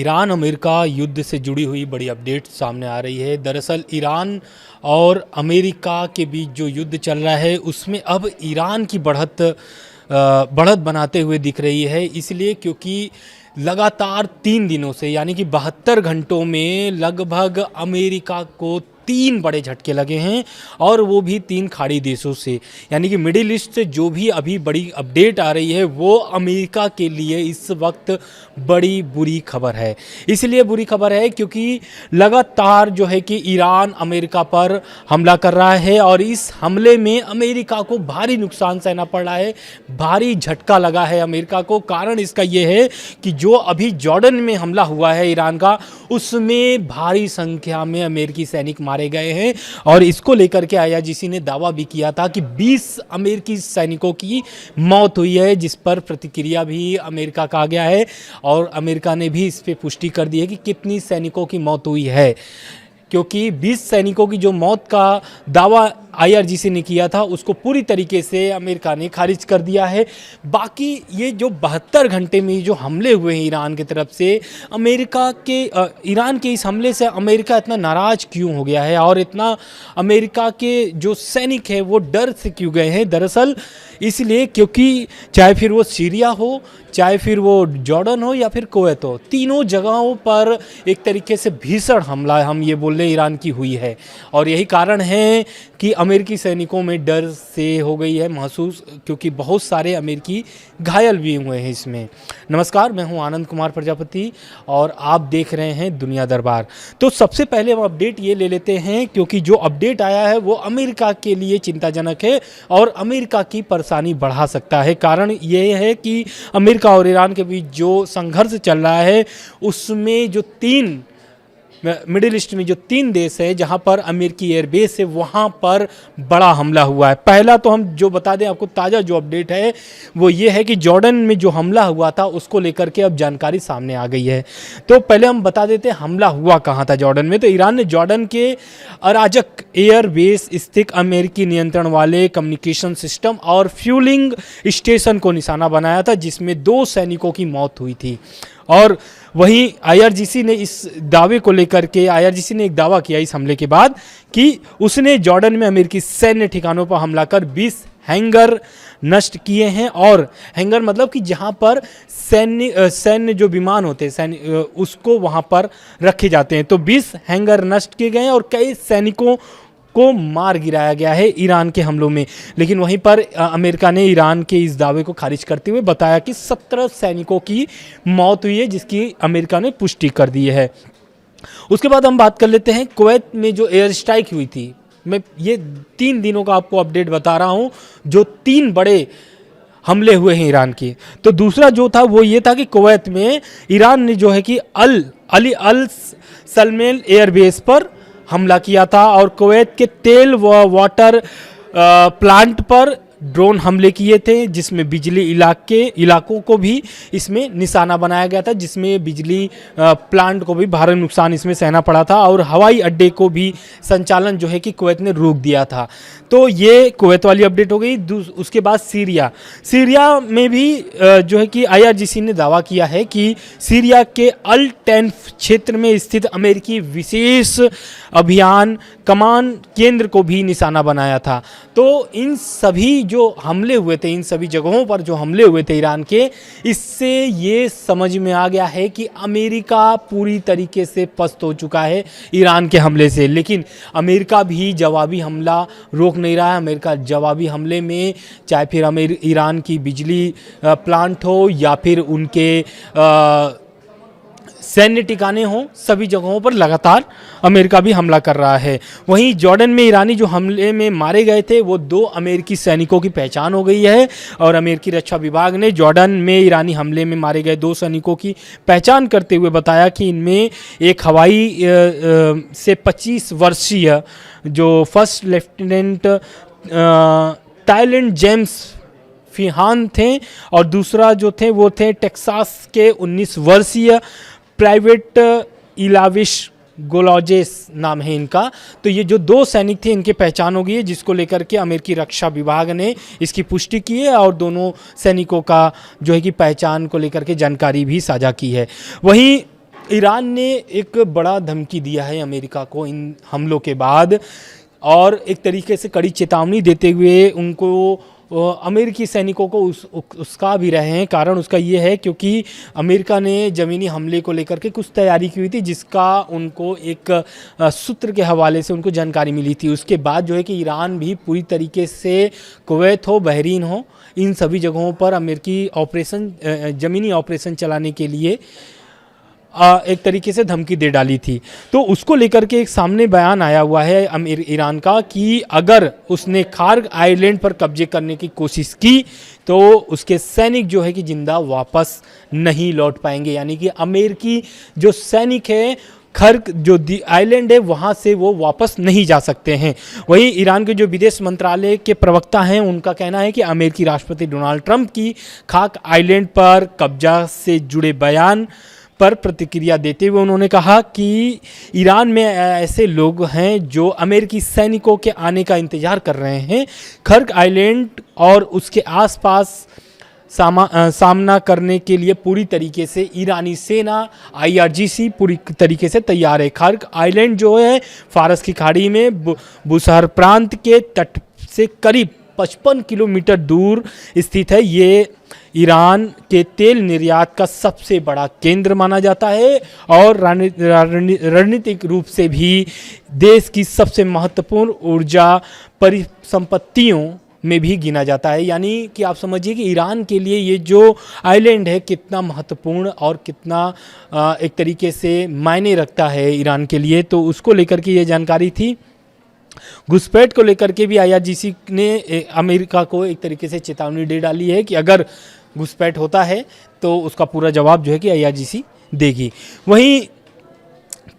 Iran America युद्ध से जुड़ी हुई बड़ी अपडेट सामने आ रही है। दरअसल ईरान और अमेरिका के बीच जो युद्ध चल रहा है उसमें अब ईरान की बढ़त बनाते हुए दिख रही है। इसलिए क्योंकि लगातार 3 दिनों से यानी कि 72 घंटों में लगभग अमेरिका को 3 बड़े झटके लगे हैं और वो भी 3 खाड़ी देशों से, यानी कि मिडिल ईस्ट से जो भी अभी बड़ी अपडेट आ रही है वो अमेरिका के लिए इस वक्त बड़ी बुरी खबर है। इसलिए बुरी खबर है क्योंकि लगातार जो है कि ईरान अमेरिका पर हमला कर रहा है और इस हमले में अमेरिका को भारी नुकसान सहना पड़ रहा है, भारी झटका लगा है अमेरिका को। कारण इसका ये है कि जो अभी जॉर्डन में हमला हुआ है ईरान का, उसमें भारी संख्या में अमेरिकी सैनिक मारे गए हैं और इसको लेकर के आईआरजीसी ने दावा भी किया था कि 20 अमेरिकी सैनिकों की मौत हुई है, जिस पर प्रतिक्रिया भी अमेरिका का आ गया है और अमेरिका ने भी इस पे पुष्टि कर दी है कि कितनी सैनिकों की मौत हुई है। क्योंकि 20 सैनिकों की जो मौत का दावा आईआरजीसी ने किया था उसको पूरी तरीके से अमेरिका ने खारिज कर दिया है। बाकी ये जो 72 घंटे में जो हमले हुए हैं ईरान की तरफ से, ईरान के इस हमले से अमेरिका इतना नाराज़ क्यों हो गया है और इतना अमेरिका के जो सैनिक हैं वो डर से क्यों गए हैं? दरअसल इसलिए क्योंकि चाहे फिर वो सीरिया हो, चाहे फिर वो जॉर्डन हो या फिर कुवैत हो, तीनों जगहों पर एक तरीके से भीषण हमला हम ये बोल रहे ईरान की हुई है और यही कारण है कि अमेरिकी सैनिकों में डर से हो गई है महसूस, क्योंकि बहुत सारे अमेरिकी घायल भी हुए हैं इसमें। नमस्कार, मैं हूं आनंद कुमार प्रजापति और आप देख रहे हैं दुनिया दरबार। तो सबसे पहले हम अपडेट ये ले लेते हैं क्योंकि जो अपडेट आया है वो अमेरिका के लिए चिंताजनक है और अमेरिका की परेशानी बढ़ा सकता है। कारण ये है कि अमेरिका और ईरान के बीच जो संघर्ष चल रहा है उसमें जो 3 मिडिल ईस्ट में जो 3 देश है जहां पर अमेरिकी एयरबेस है वहां पर बड़ा हमला हुआ है। पहला तो हम जो बता दें आपको, ताज़ा जो अपडेट है वो ये है कि जॉर्डन में जो हमला हुआ था उसको लेकर के अब जानकारी सामने आ गई है। तो पहले हम बता देते हैं हमला हुआ कहां था जॉर्डन में। तो ईरान ने जॉर्डन के अराजक एयरबेस स्थित अमेरिकी नियंत्रण वाले कम्युनिकेशन सिस्टम और फ्यूलिंग स्टेशन को निशाना बनाया था, जिसमें 2 सैनिकों की मौत हुई थी। और वहीं आईआरजीसी ने इस दावे को लेकर के आईआरजीसी ने एक दावा किया इस हमले के बाद कि उसने जॉर्डन में अमेरिकी सैन्य ठिकानों पर हमला कर 20 हैंगर नष्ट किए हैं। और हैंगर मतलब कि जहां पर सैन्य जो विमान होते हैं उसको वहां पर रखे जाते हैं। तो 20 हैंगर नष्ट किए गए हैं और कई सैनिकों को मार गिराया गया है ईरान के हमलों में। लेकिन वहीं पर अमेरिका ने ईरान के इस दावे को खारिज करते हुए बताया कि 17 सैनिकों की मौत हुई है, जिसकी अमेरिका ने पुष्टि कर दी है। उसके बाद हम बात कर लेते हैं कुवैत में जो एयर स्ट्राइक हुई थी। मैं ये 3 दिनों का आपको अपडेट बता रहा हूं, जो 3 बड़े हमले हुए हैं ईरान के। तो दूसरा जो था वो ये था कि कुवैत में ईरान ने जो है कि अल सलमेल एयरबेस पर हमला किया था और कुवैत के तेल व वाटर प्लांट पर ड्रोन हमले किए थे, जिसमें बिजली इलाकों को भी इसमें निशाना बनाया गया था, जिसमें बिजली प्लांट को भी भारी नुकसान इसमें सहना पड़ा था और हवाई अड्डे को भी संचालन जो है कि कुवैत ने रोक दिया था। तो ये कुवैत वाली अपडेट हो गई। उसके बाद सीरिया में भी जो है कि आईआरजीसी ने दावा किया है कि सीरिया के अल टेंफ क्षेत्र में स्थित अमेरिकी विशेष अभियान कमान केंद्र को भी निशाना बनाया था। तो इन सभी जो हमले हुए थे, इन सभी जगहों पर जो हमले हुए थे ईरान के, इससे ये समझ में आ गया है कि अमेरिका पूरी तरीके से पस्त हो चुका है ईरान के हमले से। लेकिन अमेरिका भी जवाबी हमला रोक नहीं रहा है। अमेरिका जवाबी हमले में, चाहे फिर ईरान की बिजली प्लांट हो या फिर उनके सैन्य ठिकाने हों, सभी जगहों पर लगातार अमेरिका भी हमला कर रहा है। वहीं जॉर्डन में ईरानी जो हमले में मारे गए थे वो 2 अमेरिकी सैनिकों की पहचान हो गई है और अमेरिकी रक्षा विभाग ने जॉर्डन में ईरानी हमले में मारे गए 2 सैनिकों की पहचान करते हुए बताया कि इनमें एक हवाई से 25 वर्षीय जो फर्स्ट लेफ्टिनेंट टाइलेंट जेम्स फिहान थे और दूसरा जो थे वो थे टेक्सास के 19 वर्षीय प्राइवेट इलाविश गोलाजेस नाम है इनका। तो ये जो 2 सैनिक थे इनकी पहचान हो गई है, जिसको लेकर के अमेरिकी रक्षा विभाग ने इसकी पुष्टि की है और दोनों सैनिकों का जो है कि पहचान को लेकर के जानकारी भी साझा की है। वहीं ईरान ने एक बड़ा धमकी दिया है अमेरिका को इन हमलों के बाद, और एक तरीके से कड़ी चेतावनी देते हुए उनको अमेरिकी सैनिकों को उसका भी रहे हैं। कारण उसका ये है क्योंकि अमेरिका ने ज़मीनी हमले को लेकर के कुछ तैयारी की हुई थी, जिसका उनको एक सूत्र के हवाले से उनको जानकारी मिली थी। उसके बाद जो है कि ईरान भी पूरी तरीके से कुवैत हो, बहरीन हो, इन सभी जगहों पर अमेरिकी ऑपरेशन, ज़मीनी ऑपरेशन चलाने के लिए एक तरीके से धमकी दे डाली थी। तो उसको लेकर के एक सामने बयान आया हुआ है ईरान का कि अगर उसने खार्ग आइलैंड पर कब्जे करने की कोशिश की तो उसके सैनिक जो है कि जिंदा वापस नहीं लौट पाएंगे। यानी कि अमेरिकी जो सैनिक है, खर्ग जो आइलैंड है वहाँ से वो वापस नहीं जा सकते हैं। वही ईरान के जो विदेश मंत्रालय के प्रवक्ता हैं, उनका कहना है कि अमेरिकी राष्ट्रपति डोनाल्ड ट्रंप की खाक आइलैंड पर कब्जा से जुड़े बयान पर प्रतिक्रिया देते हुए उन्होंने कहा कि ईरान में ऐसे लोग हैं जो अमेरिकी सैनिकों के आने का इंतजार कर रहे हैं। खर्ग आइलैंड और उसके आसपास सामना करने के लिए पूरी तरीके से ईरानी सेना IRGC पूरी तरीके से तैयार है। खर्ग आइलैंड जो है फारस की खाड़ी में बुशहर प्रांत के तट से करीब 55 किलोमीटर दूर स्थित है। ये ईरान के तेल निर्यात का सबसे बड़ा केंद्र माना जाता है और रणनीतिक रूप से भी देश की सबसे महत्वपूर्ण ऊर्जा परिसंपत्तियों में भी गिना जाता है। यानी कि आप समझिए कि ईरान के लिए ये जो आइलैंड है कितना महत्वपूर्ण और कितना एक तरीके से मायने रखता है ईरान के लिए। तो उसको लेकर के ये जानकारी थी। घुसपैठ को लेकर के भी IRGC ने अमेरिका को एक तरीके से चेतावनी दे डाली है कि अगर घुसपैठ होता है तो उसका पूरा जवाब जो है कि IRGC देगी। वहीं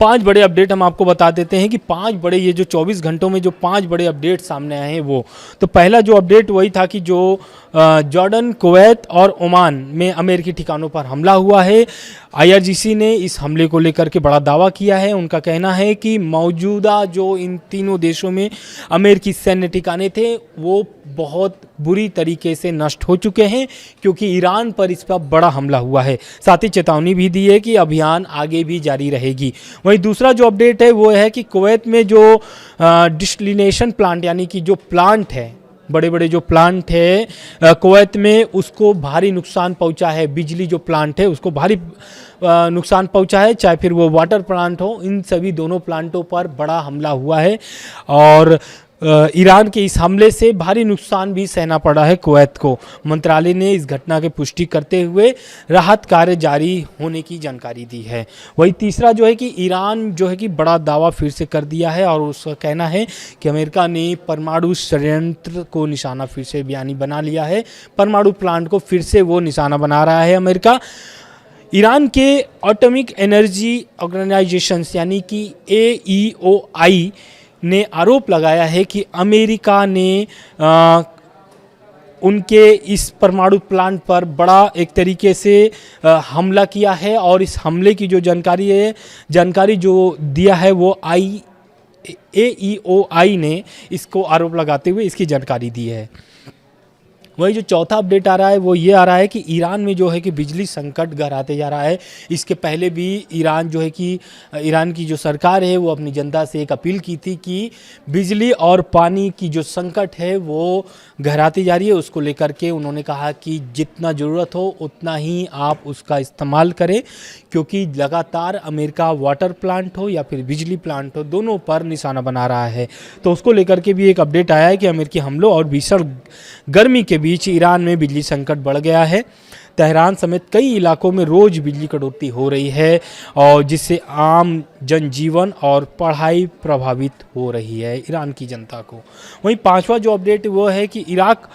5 बड़े अपडेट हम आपको बता देते हैं कि 5 बड़े, ये जो 24 घंटों में जो 5 बड़े अपडेट सामने आए हैं वो, तो पहला जो अपडेट वही था कि जो जॉर्डन, कुवैत और ओमान में अमेरिकी ठिकानों पर हमला हुआ है। IRGC ने इस हमले को लेकर के बड़ा दावा किया है। उनका कहना है कि मौजूदा जो इन तीनों देशों में अमेरिकी सैन्य ठिकाने थे वो बहुत बुरी तरीके से नष्ट हो चुके हैं क्योंकि ईरान पर इस पर बड़ा हमला हुआ है। साथ ही चेतावनी भी दी है कि अभियान आगे भी जारी रहेगी। वहीं दूसरा जो अपडेट है वो है कि कुवैत में जो डिस्टिलेशन प्लांट, यानी कि जो प्लांट है, बड़े बड़े जो प्लांट है कुवैत में, उसको भारी नुकसान पहुंचा है। बिजली जो प्लांट है उसको भारी नुकसान पहुंचा है, चाहे फिर वो वाटर प्लांट हो। इन सभी दोनों प्लांटों पर बड़ा हमला हुआ है और ईरान के इस हमले से भारी नुकसान भी सहना पड़ा है कुवैत को। मंत्रालय ने इस घटना की पुष्टि करते हुए राहत कार्य जारी होने की जानकारी दी है। वही तीसरा जो है कि ईरान जो है कि बड़ा दावा फिर से कर दिया है और उसका कहना है कि अमेरिका ने परमाणु षड्यंत्र को निशाना फिर से बना लिया है। परमाणु प्लांट को फिर से वो निशाना बना रहा है अमेरिका। ईरान के एटॉमिक एनर्जी ऑर्गेनाइजेशन यानी कि AEOI ने आरोप लगाया है कि अमेरिका ने उनके इस परमाणु प्लांट पर बड़ा एक तरीके से हमला किया है और इस हमले की जो जानकारी जो दिया है वो AEOI ने इसको आरोप लगाते हुए इसकी जानकारी दी है। वही जो चौथा अपडेट आ रहा है वो ये आ रहा है कि ईरान में जो है कि बिजली संकट गहराते जा रहा है। इसके पहले भी ईरान जो है कि ईरान की जो सरकार है वो अपनी जनता से एक अपील की थी कि बिजली और पानी की जो संकट है वो गहराती जा रही है। उसको लेकर के उन्होंने कहा कि जितना ज़रूरत हो उतना ही आप उसका इस्तेमाल करें, क्योंकि लगातार अमेरिका वाटर प्लांट हो या फिर बिजली प्लांट हो, दोनों पर निशाना बना रहा है। तो उसको लेकर के भी एक अपडेट आया है कि अमेरिकी हमलों और भीषण गर्मी के बीच ईरान में बिजली संकट बढ़ गया है। तेहरान समेत कई इलाकों में रोज बिजली कटौती हो रही है और जिससे आम जनजीवन और पढ़ाई प्रभावित हो रही है ईरान की जनता को। वहीं 5वां जो अपडेट वो है कि इराक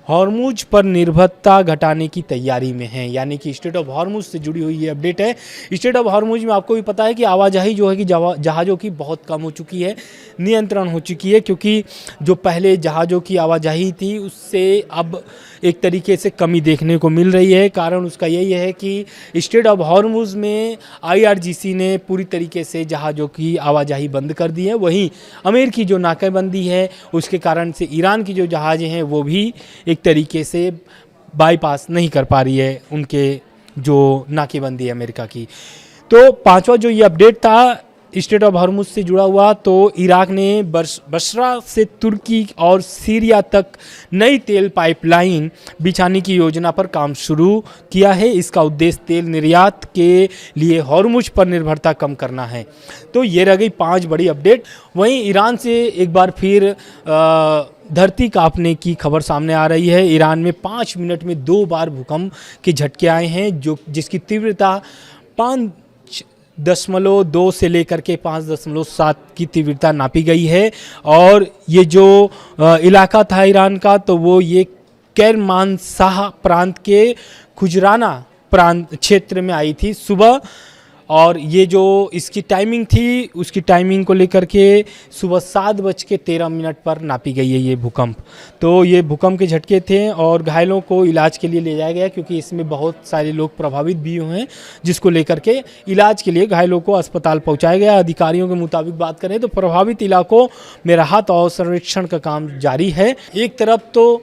हॉर्मुज पर निर्भरता घटाने की तैयारी में है, यानी कि स्टेट ऑफ हॉर्मुज से जुड़ी हुई ये अपडेट है। स्टेट ऑफ हॉर्मुज में आपको भी पता है कि आवाजाही जो है कि जहाज़ों की बहुत कम हो चुकी है, नियंत्रण हो चुकी है, क्योंकि जो पहले जहाज़ों की आवाजाही थी उससे अब एक तरीके से कमी देखने को मिल रही है। कारण उसका यही है कि स्टेट ऑफ हॉर्मुज में IRGC ने पूरी तरीके से जहाज़ों की आवाजाही बंद कर दी है। वहीं अमेरिकी जो नाकेबंदी है उसके कारण से ईरान की जो जहाज़ें हैं वो भी एक तरीके से बाईपास नहीं कर पा रही है उनके जो नाकेबंदी है अमेरिका की। तो पांचवा जो ये अपडेट था स्टेट ऑफ हॉर्मुज से जुड़ा हुआ, तो इराक ने बसरा से तुर्की और सीरिया तक नई तेल पाइपलाइन बिछाने की योजना पर काम शुरू किया है। इसका उद्देश्य तेल निर्यात के लिए हॉर्मुज पर निर्भरता कम करना है। तो ये रह गई 5 बड़ी अपडेट। वहीं ईरान से एक बार फिर धरती कांपने की खबर सामने आ रही है। ईरान में 5 मिनट में 2 बार भूकंप के झटके आए हैं, जिसकी तीव्रता 5.2 से लेकर के 5.7 की तीव्रता नापी गई है। और ये जो इलाका था ईरान का, तो वो ये कैरमानशाह प्रांत के खुजराना प्रांत क्षेत्र में आई थी सुबह। और ये जो इसकी टाइमिंग थी, उसकी टाइमिंग को लेकर के सुबह 7:13 पर नापी गई है ये भूकंप। तो ये भूकंप के झटके थे और घायलों को इलाज के लिए ले जाया गया, क्योंकि इसमें बहुत सारे लोग प्रभावित भी हुए हैं, जिसको लेकर के इलाज के लिए घायलों को अस्पताल पहुंचाया गया। अधिकारियों के मुताबिक बात करें तो प्रभावित इलाकों में राहत और सर्वेक्षण का काम जारी है। एक तरफ तो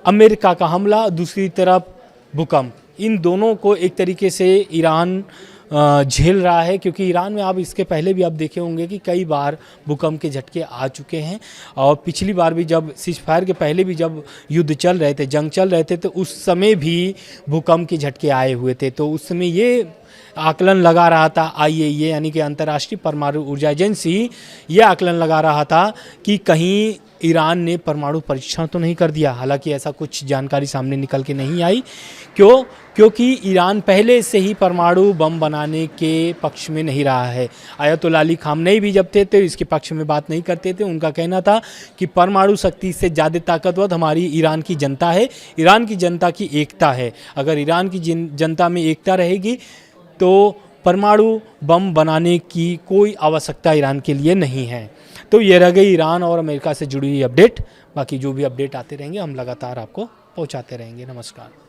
अमेरिका का हमला, दूसरी तरफ भूकंप, इन दोनों को एक तरीके से ईरान झेल रहा है, क्योंकि ईरान में आप इसके पहले भी आप देखे होंगे कि कई बार भूकंप के झटके आ चुके हैं। और पिछली बार भी जब सीज फायर के पहले भी जब युद्ध चल रहे थे, जंग चल रहे थे, तो उस समय भी भूकंप के झटके आए हुए थे। तो उस समय ये आकलन लगा रहा था IAEA यानी कि अंतर्राष्ट्रीय परमाणु ऊर्जा एजेंसी, ये आकलन लगा रहा था कि कहीं ईरान ने परमाणु परीक्षण तो नहीं कर दिया। हालांकि ऐसा कुछ जानकारी सामने निकल के नहीं आई। क्योंकि ईरान पहले से ही परमाणु बम बनाने के पक्ष में नहीं रहा है। आयतुल्लाह अली खामनेई भी जब थे तो इसके पक्ष में बात नहीं करते थे। उनका कहना था कि परमाणु शक्ति से ज़्यादा ताकतवर हमारी ईरान की जनता है, ईरान की जनता की एकता है। अगर ईरान की जनता में एकता रहेगी तो परमाणु बम बनाने की कोई आवश्यकता ईरान के लिए नहीं है। तो ये रह गई ईरान और अमेरिका से जुड़ी हुई अपडेट। बाकी जो भी अपडेट आते रहेंगे हम लगातार आपको पहुंचाते रहेंगे। नमस्कार।